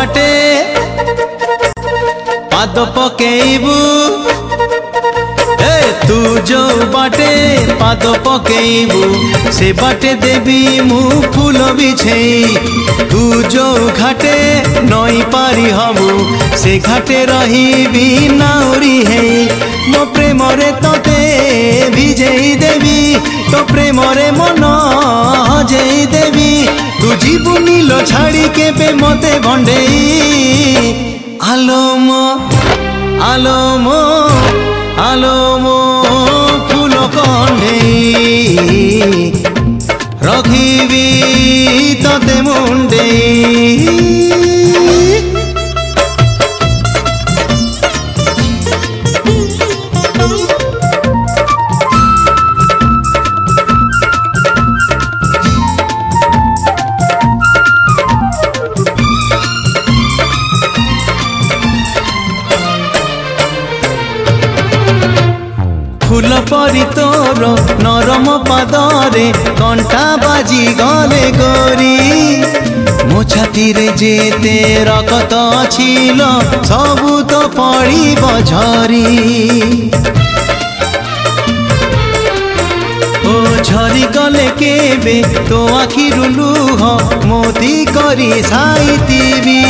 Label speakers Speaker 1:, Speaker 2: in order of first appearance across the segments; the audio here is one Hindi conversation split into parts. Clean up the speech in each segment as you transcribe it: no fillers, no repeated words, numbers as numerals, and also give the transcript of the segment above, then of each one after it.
Speaker 1: बाटे पाद पकेबू तू जो बाटे पाद पकेबू से बाटे देवी मु फूल बिछेई तू जो घाटे नई पारी हबू से घाटे रही नाउरी है मो प्रेम रे तोते भिजेई देवी तो प्रेम रे मन हजेई देवी तू जीवु नीलो छाड़ी के पे मते भंडेई आलोमो आलोमो आलोमो फूल कंढेई रखिबी तते मुंडेई फूल परी तोर नरम पादरे कंटा बाजी गले गोरी मो छाती रे जेते रकत छिल सबू तो पड़िब झरी ओ झरी गले केबे तो आखिरु लुह मोती करी साइतिबी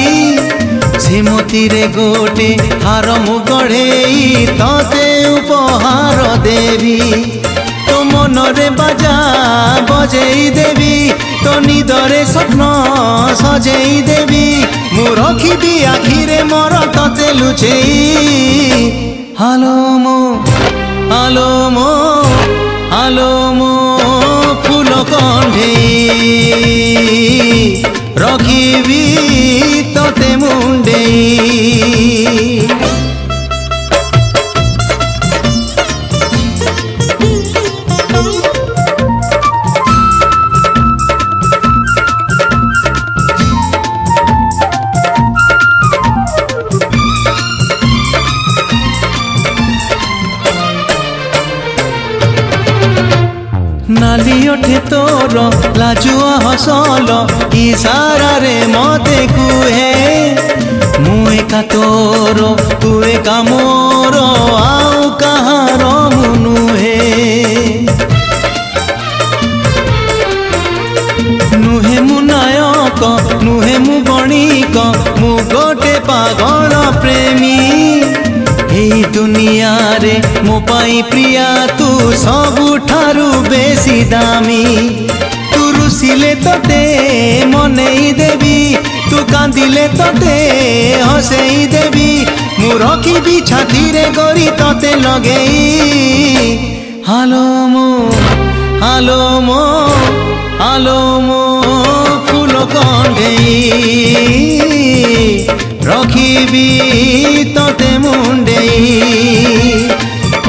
Speaker 1: से मोती रे गोटे हार मु गढ़ेई तते उपहार देवी तो मन रे बाजा बजेई देवी तो निदरे स्वप्न सजेई देवी मु रखिबी आखिरे मोर तते लुचेई आलोमो आलोमो आलोमो फूल कंढेई रखिबी तते मुंडेई नाली ओठे तोर लाजुआ हसल इशारा रे मते कुहे मु एका तोर तू एका मोर आउ कहार मु नुहे नुहे मु नायक नुहे मु गणिक मु गोटे पागल प्रेमी एई दुनिया रे मो पाई प्रिया तू सबुठारु बेसी दामी तू रुसिले तते मनेई देवी तू कांदिले तते हसेई देवी मु रखिबी छाती रे गोरी तते लगेई आलोमो आलोमो आलोमो फूल कंढेई रखिबी तते मुंडेई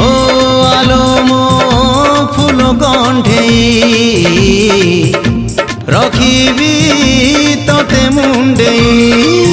Speaker 1: ओ आलोमो फूल कंढेई रखिबी तते मुंडेई।